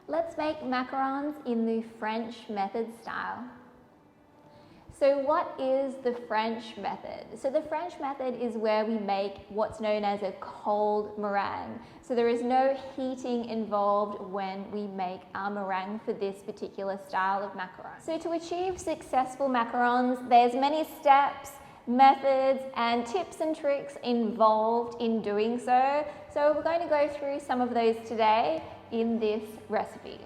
Let's make macarons in the French method style. So what is the French method? So the French method is where we make what's known as a cold meringue. So there is no heating involved when we make our meringue for this particular style of macaron. So to achieve successful macarons, there's many steps, methods and tips and tricks involved in doing so. So we're going to go through some of those today in this recipe.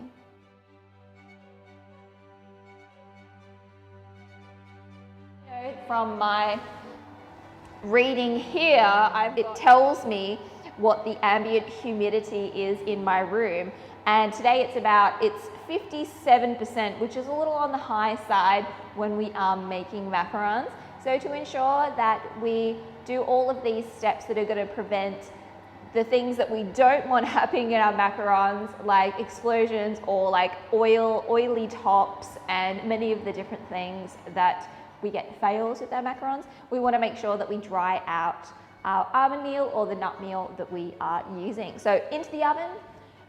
From my reading here, it tells me what the ambient humidity is in my room, and today it's 57%, which is a little on the high side when we are making macarons. So to ensure that we do all of these steps that are going to prevent the things that we don't want happening in our macarons, like explosions or like oily tops and many of the different things that we get fails with our macarons, we want to make sure that we dry out our almond meal or the nut meal that we are using. So into the oven,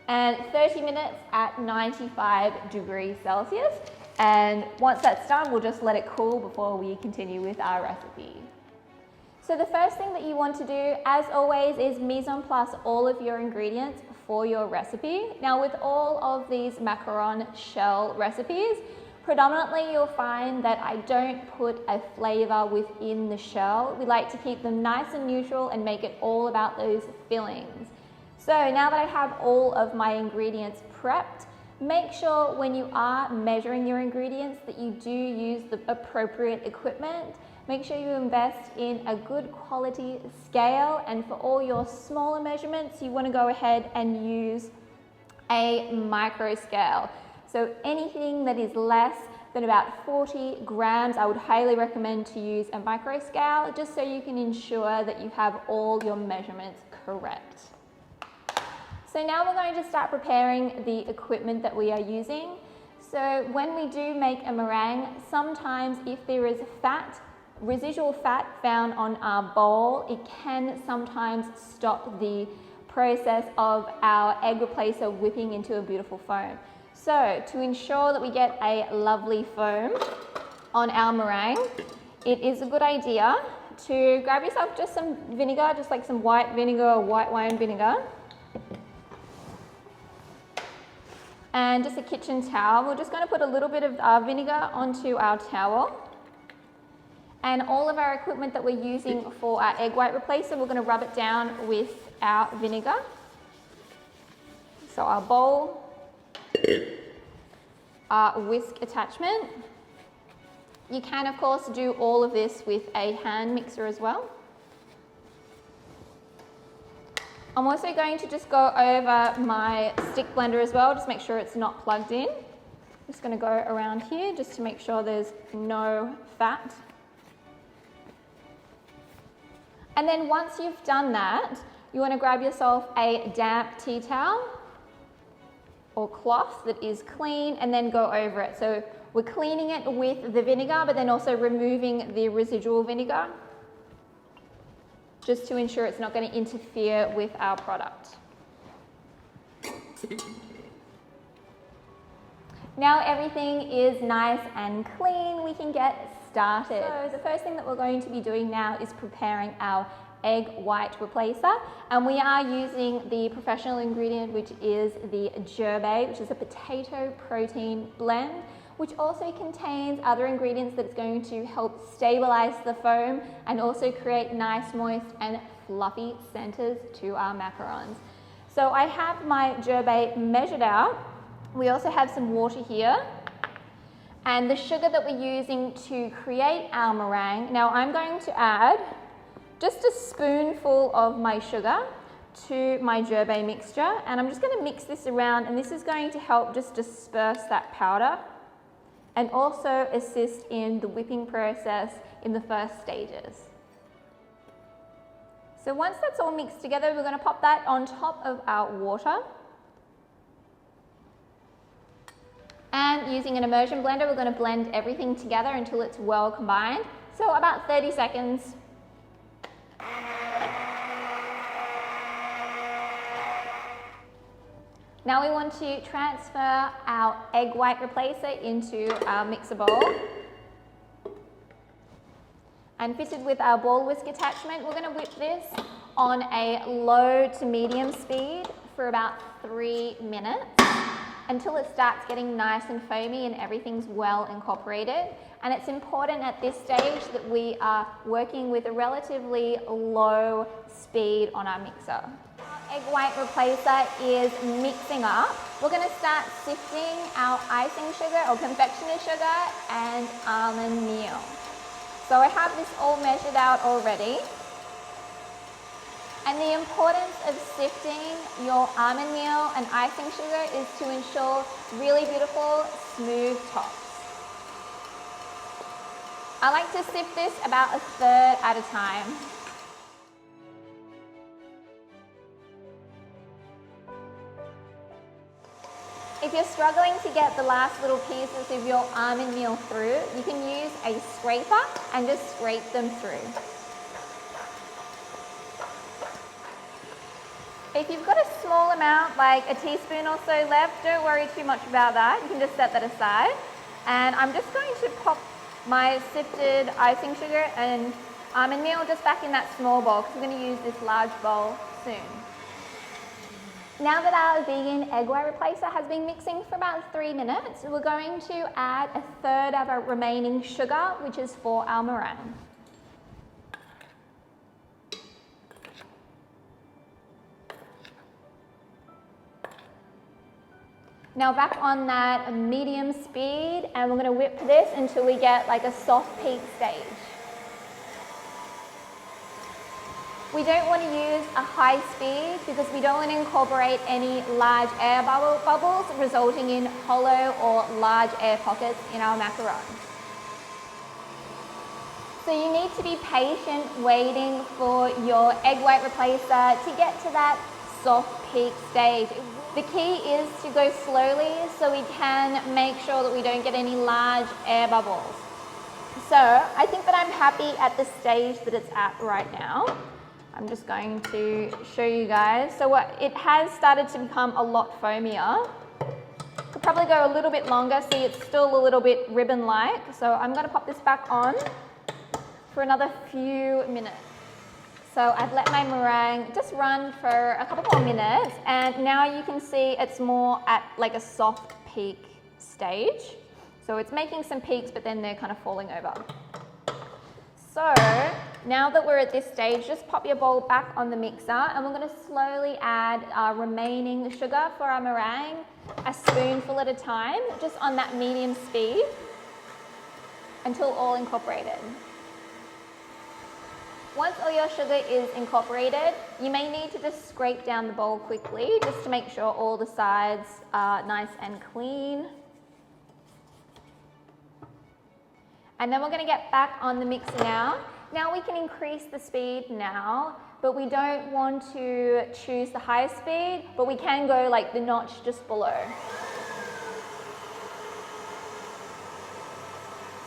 and 30 minutes at 95 degrees Celsius. And once that's done, we'll just let it cool before we continue with our recipe. So the first thing that you want to do, as always, is mise en place all of your ingredients for your recipe. Now with all of these macaron shell recipes, predominantly you'll find that I don't put a flavor within the shell. We like to keep them nice and neutral and make it all about those fillings. So now that I have all of my ingredients prepped, make sure when you are measuring your ingredients that you do use the appropriate equipment. Make sure you invest in a good quality scale, and for all your smaller measurements, you want to go ahead and use a micro scale. So anything that is less than about 40 grams, I would highly recommend to use a micro scale, just so you can ensure that you have all your measurements correct. So now we're going to start preparing the equipment that we are using. So when we do make a meringue, sometimes if there is fat, residual fat found on our bowl, it can sometimes stop the process of our egg replacer whipping into a beautiful foam. So to ensure that we get a lovely foam on our meringue, it is a good idea to grab yourself just some vinegar, just like some white vinegar or white wine vinegar, and just a kitchen towel. We're just going to put a little bit of vinegar onto our towel. And all of our equipment that we're using for our egg white replacer, we're going to rub it down with our vinegar. So our bowl, our whisk attachment. You can of course do all of this with a hand mixer as well. I'm also going to just go over my stick blender as well, just make sure it's not plugged in. I'm just going to go around here just to make sure there's no fat. And then once you've done that, you want to grab yourself a damp tea towel or cloth that is clean, and then go over it. So we're cleaning it with the vinegar, but then also removing the residual vinegar, just to ensure it's not going to interfere with our product. Now everything is nice and clean, we can get started. So the first thing that we're going to be doing now is preparing our egg white replacer, and we are using the professional ingredient, which is the gerbe, which is a potato protein blend, which also contains other ingredients that's going to help stabilize the foam and also create nice, moist and fluffy centers to our macarons. So I have my gerbe measured out. We also have some water here, and the sugar that we're using to create our meringue. Now I'm going to add just a spoonful of my sugar to my gerbe mixture, and I'm just going to mix this around, and this is going to help just disperse that powder and also assist in the whipping process in the first stages. So once that's all mixed together, we're going to pop that on top of our water. And using an immersion blender, we're going to blend everything together until it's well combined. So about 30 seconds. Now we want to transfer our egg white replacer into our mixer bowl. And fitted with our ball whisk attachment, we're going to whip this on a low to medium speed for about 3 minutes until it starts getting nice and foamy and everything's well incorporated. And it's important at this stage that we are working with a relatively low speed on our mixer. Egg white replacer is mixing up. We're going to start sifting our icing sugar or confectioner's sugar and almond meal. So I have this all measured out already. And the importance of sifting your almond meal and icing sugar is to ensure really beautiful, smooth tops. I like to sift this about 1/3 at a time. If you're struggling to get the last little pieces of your almond meal through, you can use a scraper and just scrape them through. If you've got a small amount, like a teaspoon or so left, don't worry too much about that. You can just set that aside. And I'm just going to pop my sifted icing sugar and almond meal just back in that small bowl because we're going to use this large bowl soon. Now that our vegan egg white replacer has been mixing for about 3 minutes, we're going to add 1/3 of our remaining sugar, which is for our meringue. Now back on that medium speed, and we're going to whip this until we get like a soft peak stage. We don't want to use a high speed because we don't want to incorporate any large air bubbles resulting in hollow or large air pockets in our macarons. So you need to be patient waiting for your egg white replacer to get to that soft peak stage. The key is to go slowly so we can make sure that we don't get any large air bubbles. So I think that I'm happy at the stage that it's at right now. I'm just going to show you guys. So it has started to become a lot foamier. Could probably go a little bit longer. See, it's still a little bit ribbon-like. So I'm going to pop this back on for another few minutes. So I've let my meringue just run for a couple more minutes, and now you can see it's more at like a soft peak stage. So it's making some peaks, but then they're kind of falling over. So now that we're at this stage, just pop your bowl back on the mixer, and we're going to slowly add our remaining sugar for our meringue, a spoonful at a time, just on that medium speed until all incorporated. Once all your sugar is incorporated, you may need to just scrape down the bowl quickly just to make sure all the sides are nice and clean. And then we're going to get back on the mixer now. Now we can increase the speed now, but we don't want to choose the highest speed, but we can go like the notch just below.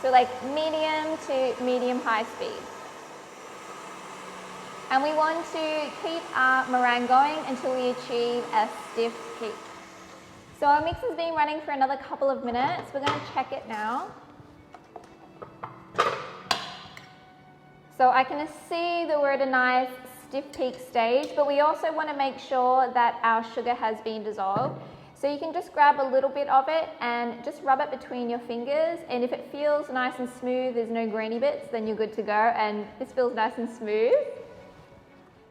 So like medium to medium high speed. And we want to keep our meringue going until we achieve a stiff peak. So our mix has been running for another couple of minutes. We're going to check it now. So I can see that we're at a nice stiff peak stage, but we also want to make sure that our sugar has been dissolved. So you can just grab a little bit of it and just rub it between your fingers. And if it feels nice and smooth, there's no grainy bits, then you're good to go. And this feels nice and smooth.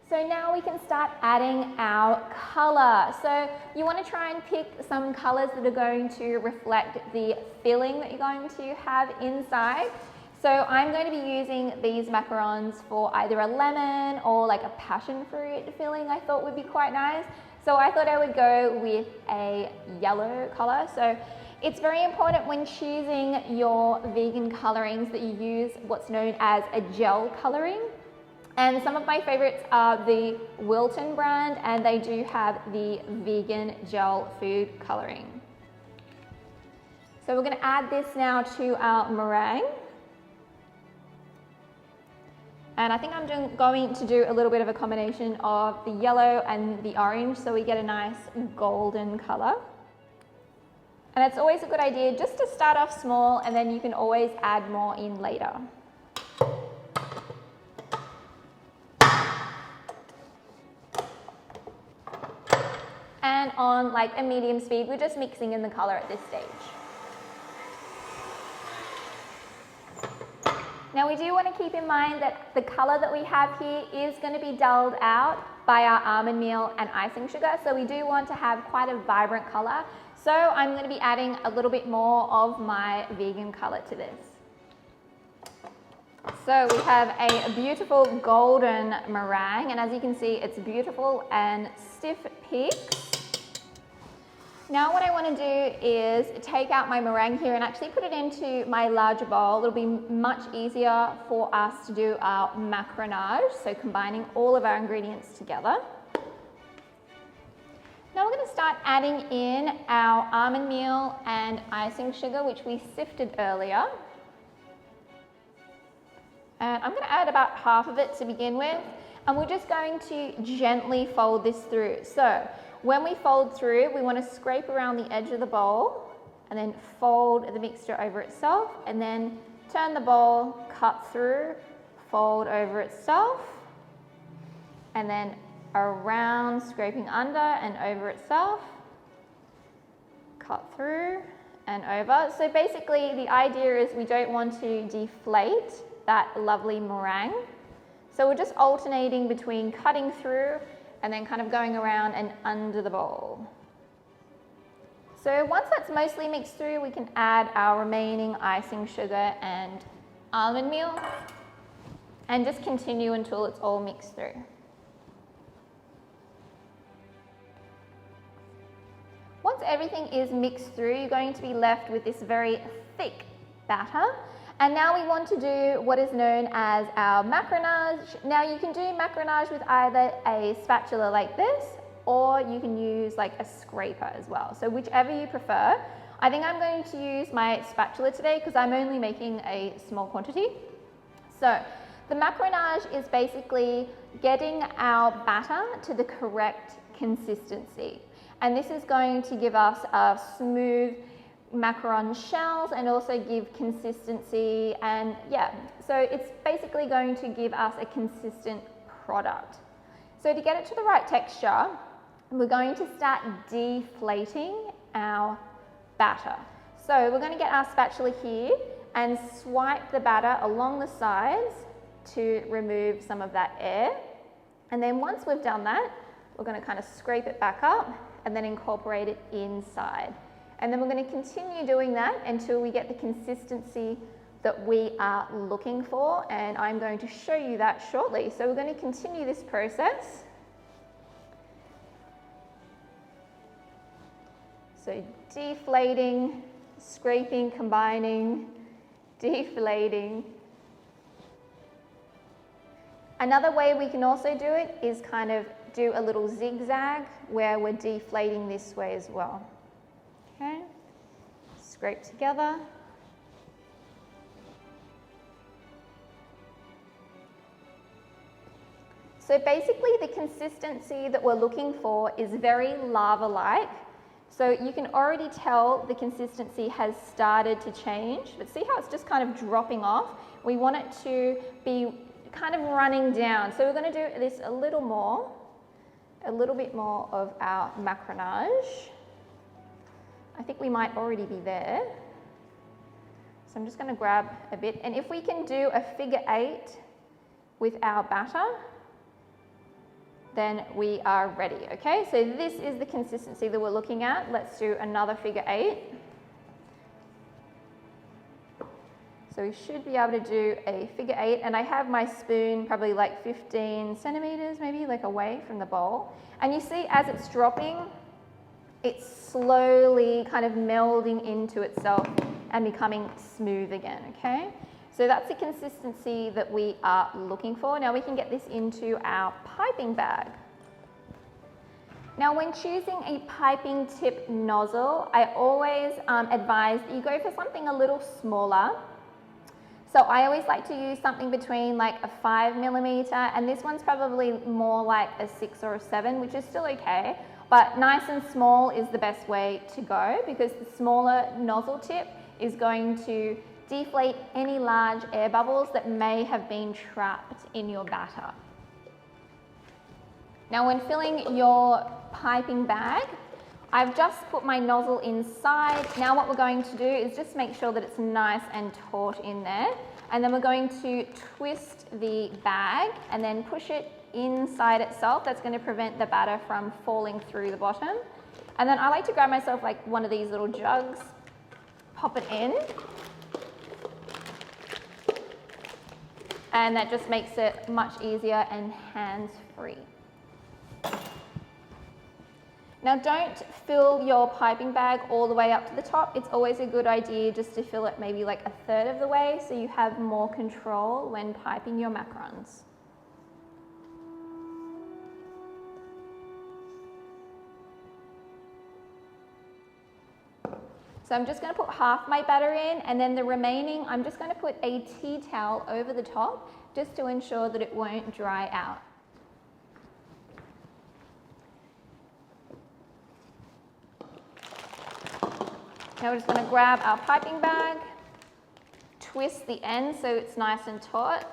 So now we can start adding our colour. So you want to try and pick some colours that are going to reflect the filling that you're going to have inside. So I'm going to be using these macarons for either a lemon or like a passion fruit filling I thought would be quite nice. So I thought I would go with a yellow colour. So it's very important when choosing your vegan colourings that you use what's known as a gel colouring. And some of my favorites are the Wilton brand, and they do have the vegan gel food colouring. So we're going to add this now to our meringue. And I think I'm going to do a little bit of a combination of the yellow and the orange so we get a nice golden color. And it's always a good idea just to start off small and then you can always add more in later. And on like a medium speed, we're just mixing in the color at this stage. Now we do want to keep in mind that the color that we have here is going to be dulled out by our almond meal and icing sugar, so we do want to have quite a vibrant color. So I'm going to be adding a little bit more of my vegan color to this. So we have a beautiful golden meringue, and as you can see, it's beautiful and stiff peaks. Now what I want to do is take out my meringue here and actually put it into my larger bowl. It'll be much easier for us to do our macaronage, so combining all of our ingredients together. Now we're going to start adding in our almond meal and icing sugar, which we sifted earlier. And I'm going to add about half of it to begin with, and we're just going to gently fold this through. So when we fold through, we want to scrape around the edge of the bowl and then fold the mixture over itself, and then turn the bowl, cut through, fold over itself, and then around, scraping under and over itself, cut through and over. So basically the idea is we don't want to deflate that lovely meringue. So we're just alternating between cutting through and then kind of going around and under the bowl. So once that's mostly mixed through, we can add our remaining icing sugar and almond meal and just continue until it's all mixed through. Once everything is mixed through, you're going to be left with this very thick batter. And now we want to do what is known as our macaronage. Now you can do macaronage with either a spatula like this, or you can use like a scraper as well. So whichever you prefer. I think I'm going to use my spatula today because I'm only making a small quantity. So the macaronage is basically getting our batter to the correct consistency. And this is going to give us a smooth macaron shells and also give consistency, and yeah, so it's basically going to give us a consistent product. So to get it to the right texture, we're going to start deflating our batter. So we're going to get our spatula here and swipe the batter along the sides to remove some of that air. And then once we've done that, we're going to kind of scrape it back up and then incorporate it inside. And then we're going to continue doing that until we get the consistency that we are looking for, and I'm going to show you that shortly. So we're going to continue this process. So deflating, scraping, combining, deflating. Another way we can also do it is kind of do a little zigzag where we're deflating this way as well. Okay, scrape together. So basically the consistency that we're looking for is very lava-like. So you can already tell the consistency has started to change, but see how it's just kind of dropping off? We want it to be kind of running down. So we're going to do this a little bit more of our macaronage. I think we might already be there. So I'm just going to grab a bit. And if we can do a figure 8 with our batter, then we are ready, okay? So this is the consistency that we're looking at. Let's do another figure 8. So we should be able to do a figure 8, and I have my spoon probably like 15 centimeters maybe, like away from the bowl. And you see as it's dropping, it's slowly kind of melding into itself and becoming smooth again, okay? So that's the consistency that we are looking for. Now we can get this into our piping bag. Now when choosing a piping tip nozzle, I always advise that you go for something a little smaller. So I always like to use something between like a 5mm, and this one's probably more like a 6 or a 7, which is still okay. But nice and small is the best way to go, because the smaller nozzle tip is going to deflate any large air bubbles that may have been trapped in your batter. Now when filling your piping bag, I've just put my nozzle inside. Now what we're going to do is just make sure that it's nice and taut in there. And then we're going to twist the bag and then push it inside itself. That's going to prevent the batter from falling through the bottom. And then I like to grab myself like one of these little jugs, pop it in. And that just makes it much easier and hands-free. Now don't fill your piping bag all the way up to the top. It's always a good idea just to fill it maybe like a third of the way so you have more control when piping your macarons. So I'm just going to put half my batter in, and then the remaining I'm just going to put a tea towel over the top just to ensure that it won't dry out. Now we're just going to grab our piping bag, twist the end so it's nice and taut.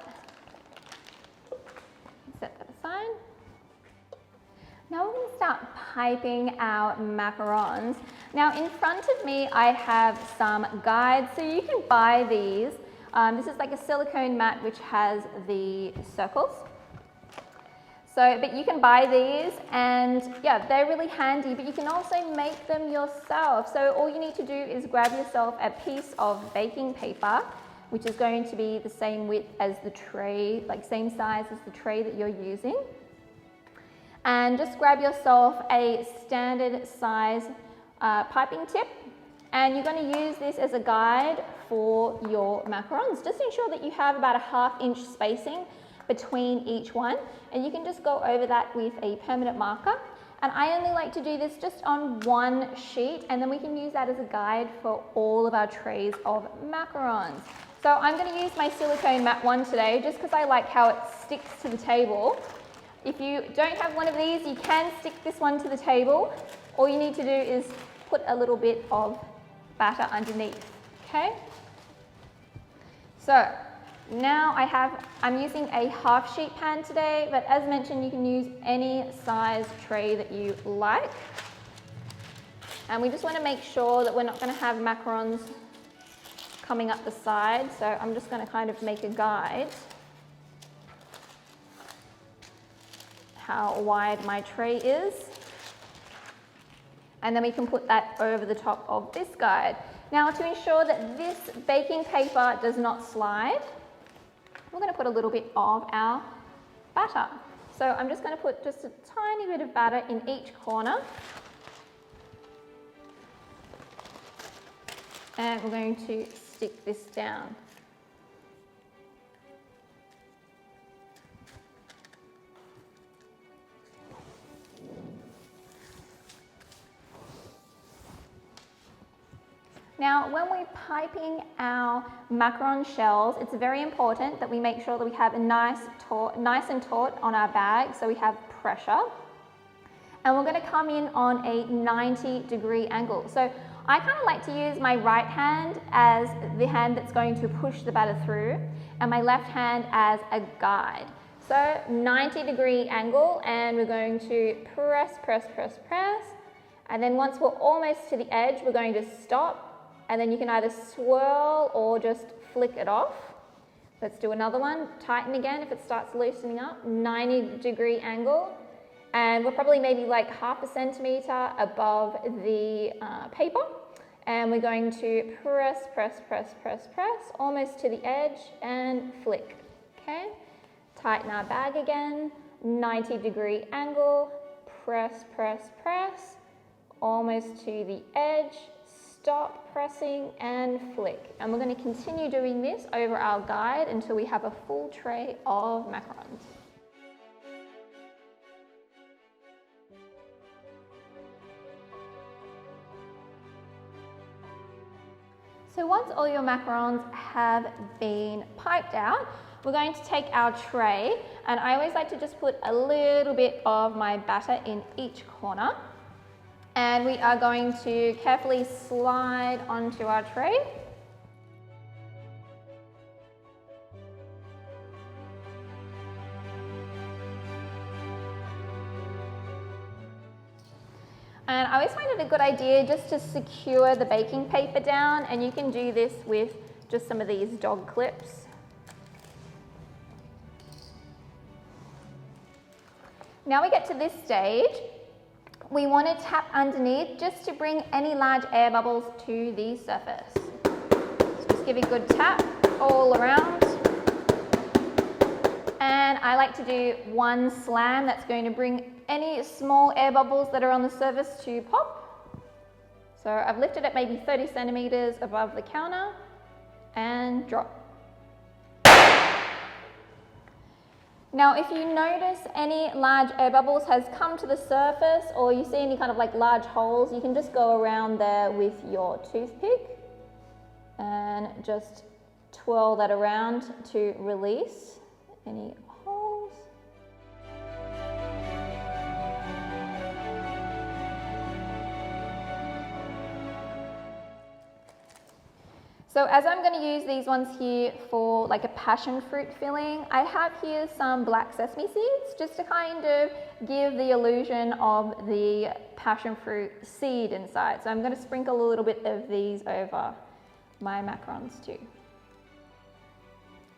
Set that aside. Now we're going to start piping our macarons. Now in front of me I have some guides, so you can buy these. This is like a silicone mat which has the circles. But you can buy these, and yeah, they're really handy, but you can also make them yourself. So all you need to do is grab yourself a piece of baking paper, which is going to be the same width as the tray, like same size as the tray that you're using. And just grab yourself a standard size piping tip, and you're going to use this as a guide for your macarons. Just ensure that you have about a 1/2 inch spacing between each one, and you can just go over that with a permanent marker. And I only like to do this just on one sheet, and then we can use that as a guide for all of our trays of macarons. So I'm going to use my silicone mat one today just because I like how it sticks to the table. If you don't have one of these, you can stick this one to the table. All you need to do is put a little bit of batter underneath, okay? So now I'm using a 1/2 sheet pan today, but as mentioned, you can use any size tray that you like. And we just want to make sure that we're not going to have macarons coming up the side, so I'm just going to kind of make a guide how wide my tray is. And then we can put that over the top of this guide. Now to ensure that this baking paper does not slide, we're going to put a little bit of our batter. So I'm just going to put just a tiny bit of batter in each corner. And we're going to stick this down. Now, when we're piping our macaron shells, it's very important that we make sure that we have a nice and taut on our bag so we have pressure. And we're going to come in on a 90-degree angle. So I kind of like to use my right hand as the hand that's going to push the batter through, and my left hand as a guide. So 90-degree angle, and we're going to press, press, press, press. And then once we're almost to the edge, we're going to stop. And then you can either swirl or just flick it off. Let's do another one. Tighten again if it starts loosening up. 90-degree angle. And we're probably maybe like 1/2 centimeter above the paper. And we're going to press, press, press, press, press, almost to the edge, and flick. Okay? Tighten our bag again. 90-degree angle. Press, press, press. Almost to the edge. Stop pressing and flick. And we're going to continue doing this over our guide until we have a full tray of macarons. So once all your macarons have been piped out, we're going to take our tray, and I always like to just put a little bit of my batter in each corner. And we are going to carefully slide onto our tray. And I always find it a good idea just to secure the baking paper down, and you can do this with just some of these dog clips. Now we get to this stage, we want to tap underneath just to bring any large air bubbles to the surface. So just give a good tap all around. And I like to do one slam that's going to bring any small air bubbles that are on the surface to pop. So I've lifted it maybe 30 centimeters above the counter and drop. Now if you notice any large air bubbles has come to the surface, or you see any kind of like large holes, you can just go around there with your toothpick and just twirl that around to release any holes. So as I'm going to use these ones here for like a passion fruit filling, I have here some black sesame seeds just to kind of give the illusion of the passion fruit seed inside. So I'm going to sprinkle a little bit of these over my macarons too.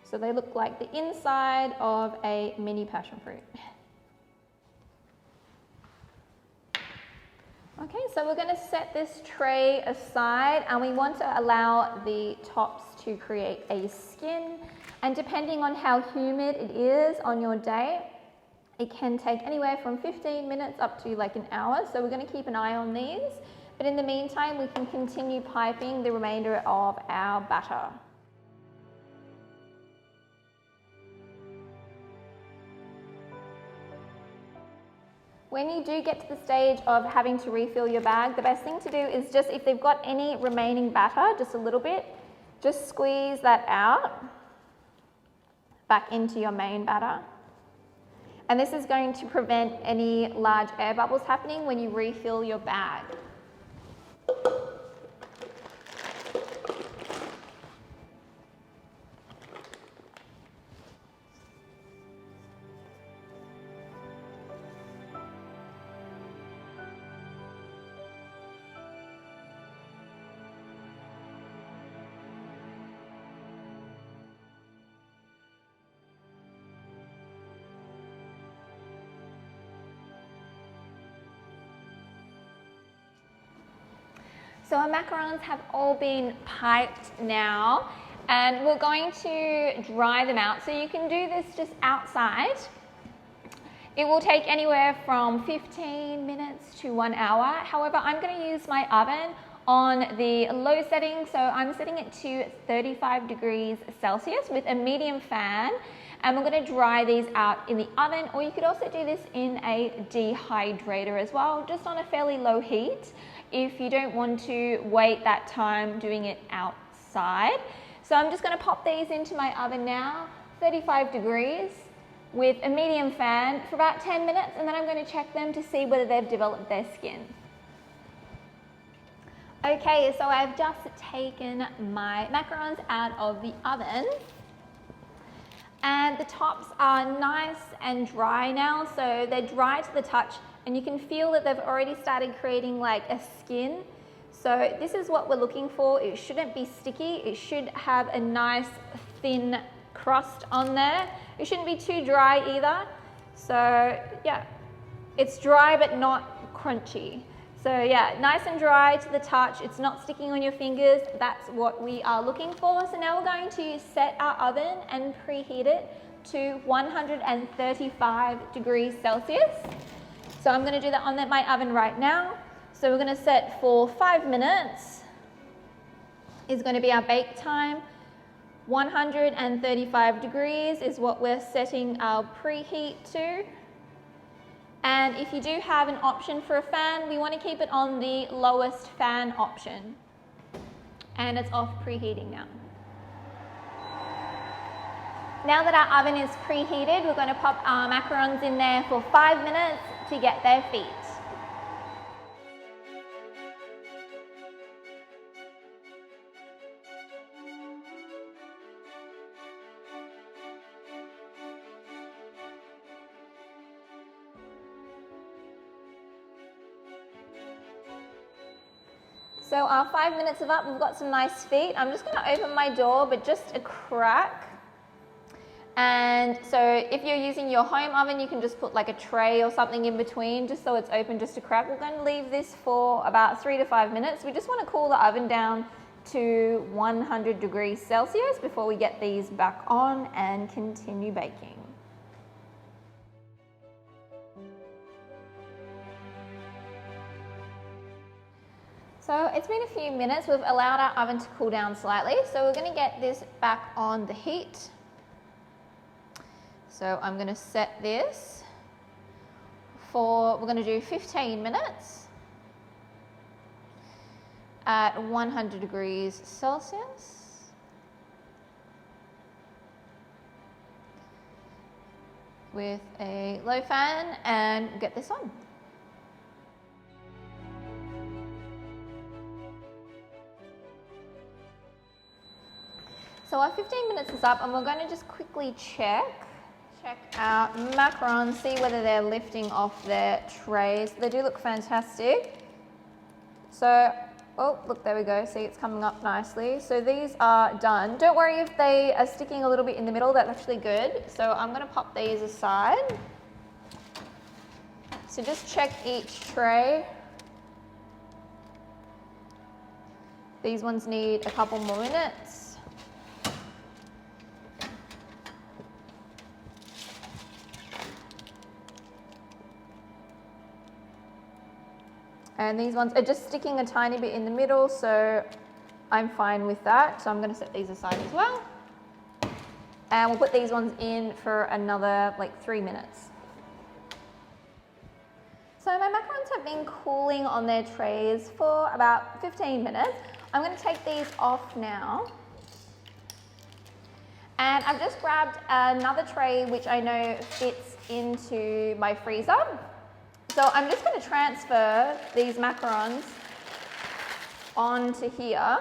So they look like the inside of a mini passion fruit. Okay, so we're going to set this tray aside, and we want to allow the tops to create a skin, and depending on how humid it is on your day, it can take anywhere from 15 minutes up to like an hour, so we're going to keep an eye on these, but in the meantime we can continue piping the remainder of our batter. When you do get to the stage of having to refill your bag, the best thing to do is just, if they've got any remaining batter, just a little bit, just squeeze that out back into your main batter. And this is going to prevent any large air bubbles happening when you refill your bag. So our macarons have all been piped now, and we're going to dry them out. So you can do this just outside. It will take anywhere from 15 minutes to 1 hour. However, I'm going to use my oven on the low setting, so I'm setting it to 35 degrees Celsius with a medium fan, and we're going to dry these out in the oven, or you could also do this in a dehydrator as well, just on a fairly low heat, if you don't want to wait that time doing it outside. So I'm just going to pop these into my oven now, 35 degrees with a medium fan for about 10 minutes, and then I'm going to check them to see whether they've developed their skin. Okay, so I've just taken my macarons out of the oven, and the tops are nice and dry now, so they're dry to the touch, and you can feel that they've already started creating like a skin. So this is what we're looking for. It shouldn't be sticky. It should have a nice thin crust on there. It shouldn't be too dry either. So yeah, it's dry but not crunchy. So yeah, nice and dry to the touch. It's not sticking on your fingers. That's what we are looking for. So now we're going to set our oven and preheat it to 135 degrees Celsius. So I'm going to do that on my oven right now. So we're going to set for 5 minutes is going to be our bake time. 135 degrees is what we're setting our preheat to. And if you do have an option for a fan, we want to keep it on the lowest fan option. And it's off preheating now. Now that our oven is preheated, we're going to pop our macarons in there for 5 minutes to get their feet. So our 5 minutes are up, we've got some nice feet. I'm just going to open my door, but just a crack. And so if you're using your home oven, you can just put like a tray or something in between, just so it's open just a crack. We're going to leave this for about 3 to 5 minutes. We just want to cool the oven down to 100 degrees Celsius before we get these back on and continue baking. So it's been a few minutes, we've allowed our oven to cool down slightly, so we're going to get this back on the heat. So I'm going to set this for, we're going to do 15 minutes at 100 degrees Celsius. With a low fan, and get this on. So our 15 minutes is up, and we're going to just quickly check our macarons, see whether they're lifting off their trays. They do look fantastic. So, oh, look, there we go. See, it's coming up nicely. So these are done. Don't worry if they are sticking a little bit in the middle, that's actually good. So I'm going to pop these aside. So just check each tray. These ones need a couple more minutes. And these ones are just sticking a tiny bit in the middle, so I'm fine with that. So I'm going to set these aside as well. And we'll put these ones in for another like 3 minutes. So my macarons have been cooling on their trays for about 15 minutes. I'm going to take these off now. And I've just grabbed another tray which I know fits into my freezer. So I'm just going to transfer these macarons onto here.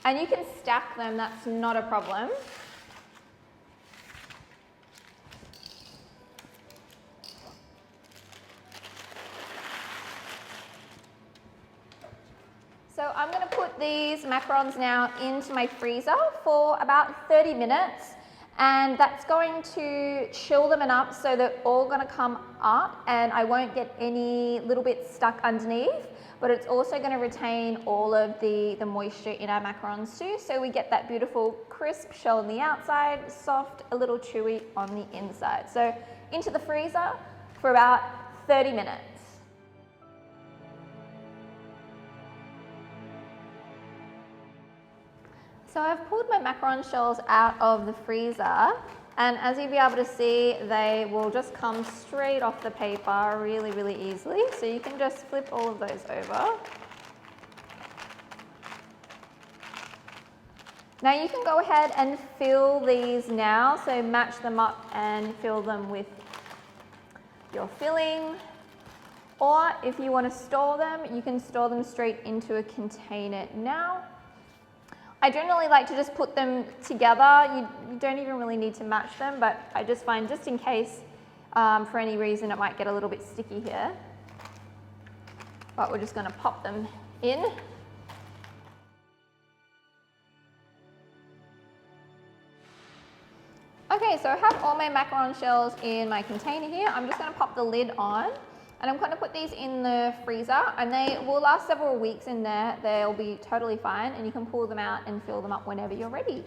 And you can stack them, that's not a problem. So I'm going to put these macarons now into my freezer for about 30 minutes. And that's going to chill them enough so they're all going to come up and I won't get any little bits stuck underneath, but it's also going to retain all of the moisture in our macarons too, so we get that beautiful crisp shell on the outside, soft, a little chewy on the inside. So into the freezer for about 30 minutes. So I've pulled my macaron shells out of the freezer, and as you'll be able to see, they will just come straight off the paper really, really easily. So you can just flip all of those over. Now you can go ahead and fill these now, so match them up and fill them with your filling. Or if you want to store them, you can store them straight into a container now. I generally like to just put them together. You don't even really need to match them, but I just find just in case, for any reason, it might get a little bit sticky here. But we're just going to pop them in. Okay, so I have all my macaron shells in my container here. I'm just going to pop the lid on. And I'm going to put these in the freezer, and they will last several weeks in there. They'll be totally fine, and you can pull them out and fill them up whenever you're ready.